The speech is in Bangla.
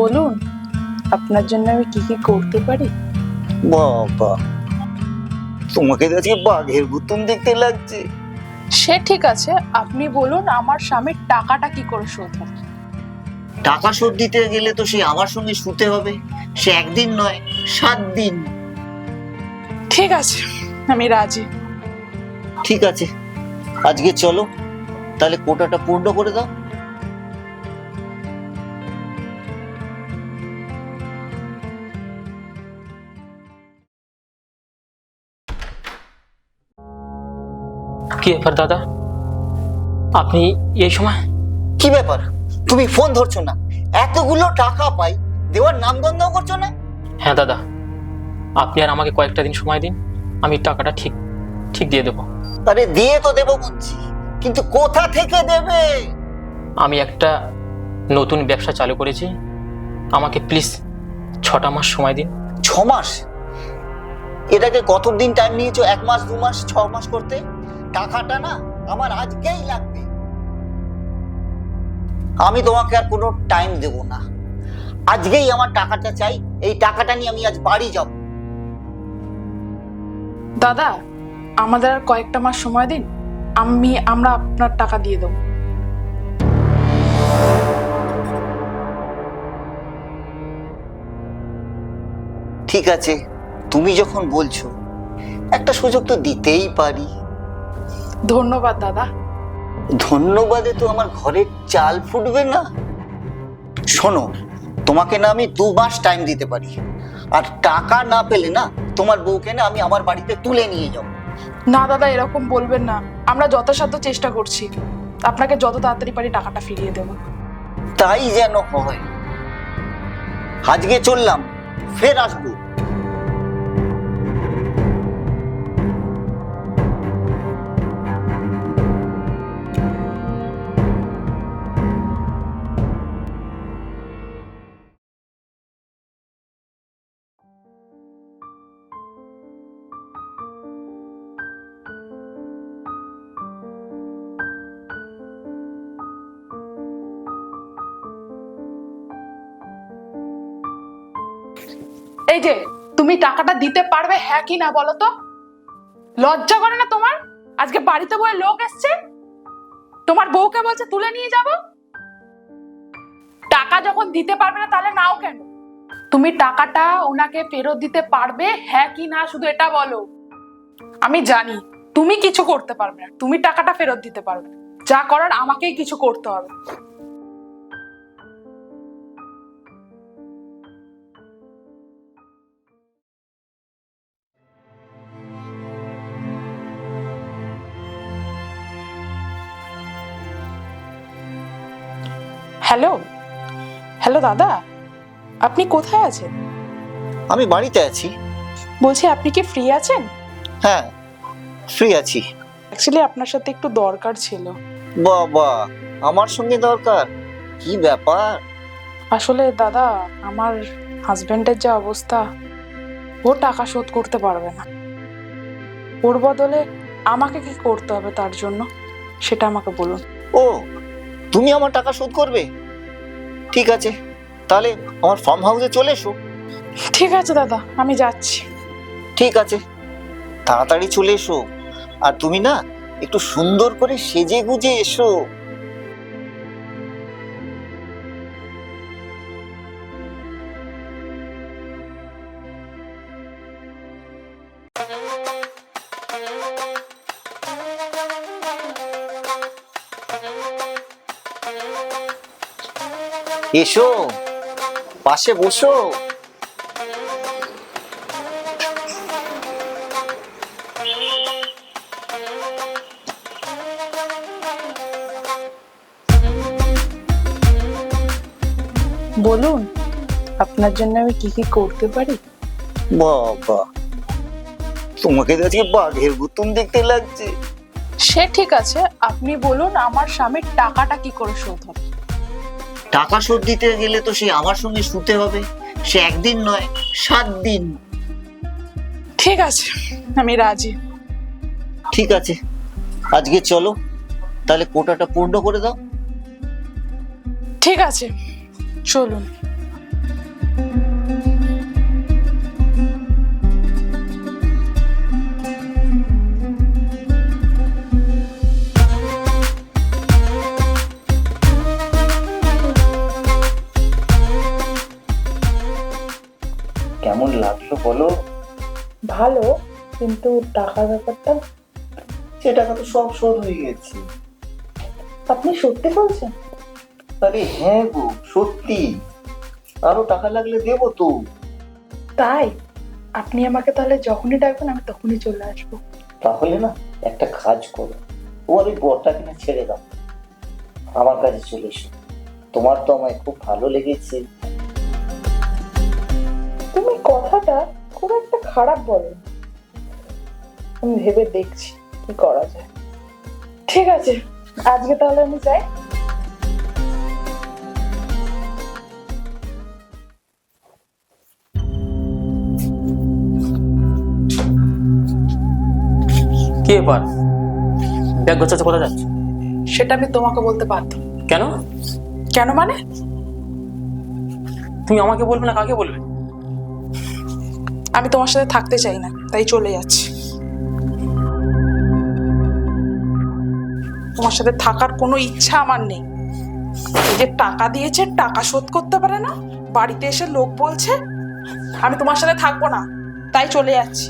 বলুন, আপনার জন্য আমি কি কি করতে পারি? বাবা, তোমাকে তো আজকে বাঘের মতন দেখতে লাগছে। সে ঠিক আছে, আপনি বলুন আমার স্বামীর টাকাটা কি করে শোধ হবে? টাকা শোধ দিতে গেলে তো সে আমার সঙ্গে শুতে হবে, সে একদিন নয় 7 দিন। ঠিক আছে, আমি রাজি। ঠিক আছে, আজকে চলো, তাহলে কোটাটা পূর্ণ করে দাও। কি ব্যাপার দাদা, আপনি এই সময়? কি ব্যাপার, তুমি ফোন ধরছো না? এতগুলো টাকা পাই, দেওয়ার নাম গন্ধও করছো না? হ্যাঁ দাদা, আপনি আর আমাকে কয়েকটা দিন সময় দিন, আমি টাকাটা ঠিক ঠিক দিয়ে দেবো। আরে দিয়ে তো দেবো বুঝছি, কিন্তু কোথা থেকে দেবে? আমি একটা নতুন ব্যবসা চালু করেছি, আমাকে প্লিজ 6টা মাস সময় দিন। 6 মাস? এটাকে কতদিন টাইম নিয়েছো? 1 মাস, 2 মাস, 6 মাস করতে? টাকাটা না আমার আজকেই লাগবে। আমি তোমাকে আর কোনো টাইম দেব না, আজকেই আমার টাকাটা চাই। এই টাকাটা নিয়ে আমি আজ বাড়ি যাব। দাদা, আমাদের আর কয়েকটা মাস সময় দিন, আমরা আপনার টাকা দিয়ে দেবো। ঠিক আছে, তুমি যখন বলছো, একটা সুযোগ তো দিতেই পারি। ধন্যবাদ দাদা। ধন্যবাদে তো আমার ঘরের চাল ফুটবে না। শোনো, তোমাকে না আমি 2 মাস টাইম দিতে পারি, আর টাকা না পেলে না তোমার বউকে না আমি আমার বাড়িতে তুলে নিয়ে যাব। না দাদা, এরকম বলবেন না, আমরা যথাসাধ্য চেষ্টা করছি, আপনাকে যত তাড়াতাড়ি পারি টাকাটা ফিরিয়ে দেবো। তাই যেন হয়। আজকে চললাম, ফের আসবো। এই যে, তুমি টাকাটা দিতে পারবে হ্যাঁ কি না বলো তো? লজ্জা করে না তোমার? আজকে বাড়িতে বয়ে লোক এসছে, তোমার বউকে বলছে তুলে নিয়ে যাব। টাকা যখন দিতে পারবে না তাহলে নাও কেন? তুমি টাকাটা ওনাকে ফেরত দিতে পারবে হ্যাঁ কি না, শুধু এটা বলো। আমি জানি তুমি কিছু করতে পারবে না, তুমি টাকাটা ফেরত দিতে পারবে না, যা করার আমাকেই কিছু করতে হবে। হ্যালো হ্যালো দাদা, আপনি কোথায় আছেন? আমি বাড়িতে আছি। বলছি, আপনি কি ফ্রি আছেন? হ্যাঁ, ফ্রি আছি। অ্যাকচুয়ালি আপনার সাথে একটু দরকার ছিল। বাবা, আমার সঙ্গে দরকার? কি ব্যাপার? আসলে দাদা, আমার হাজবেন্ডের যা অবস্থা, ও টাকা শোধ করতে পারবে না। ওর বদলে আমাকে কি করতে হবে তার জন্য, সেটা আমাকে বলুন। ও, তুমি আমার টাকা শোধ করবে? ঠিক আছে, তাহলে আমার ফার্ম হাউসে চলে এসো। ঠিক আছে দাদা, আমি যাচ্ছি। ঠিক আছে, তাড়াতাড়ি চলে এসো। আর তুমি না একটু সুন্দর করে সেজে গুজে এসো। এসো, পাশে বসো। বলুন, আপনার জন্য আমি কি কি করতে পারি? বাবা, তোমাকে তো আজকে বাঘের মতন দেখতে লাগছে। সে ঠিক আছে, আপনি বলুন আমার স্বামীর টাকাটা কি করে শোধ হবে? টাকা শোধ দিতে গেলে তো সে আমার সঙ্গে শুতে হবে, সে একদিন নয় 7 দিন। ঠিক আছে, আমি রাজি। ঠিক আছে, আজকে চলো, তাহলে কোটাটা পূর্ণ করে দাও। ঠিক আছে, চলুন। বলো। ভালো, কিন্তু টাকার ব্যাপারটা। সে টাকা তো সব শোধ হয়ে গেছে। আপনি সত্যি বলছেন? আরে হ্যাঁ গো, সত্যি। আরো টাকা লাগলে দেবো তো। তাই? আপনি আমাকে তাহলে যখনই ডাকবেন আমি তখনই চলে আসবো। তাহলে না একটা কাজ করো, ওর ওই বরটা কিনা ছেড়ে দাও, আমার কাছে চলে এসো। তোমার তো আমায় খুব ভালো লেগেছে। তুমি কথাটা খুব একটা খারাপ বলো। আমি ভেবে দেখছি কি করা যায়। ঠিক আছে, আজকে তাহলে আমি যাই। কি ব্যাপার, ব্যাগ গোছাতে কোথায় যাচ্ছে? সেটা আমি তোমাকে বলতে পারতাম। কেন? কেন মানে? তুমি আমাকে বলবে না কাকে বলবে? আমি তোমার সাথে থাকতে চাই না, তাই চলে যাচ্ছি। তোমার সাথে থাকার কোনো ইচ্ছা আমার নেই। এই যে টাকা দিয়েছে, টাকা শোধ করতে পারে না, বাড়িতে এসে লোক বলছে। আমি তোমার সাথে থাকবো না, তাই চলে যাচ্ছি।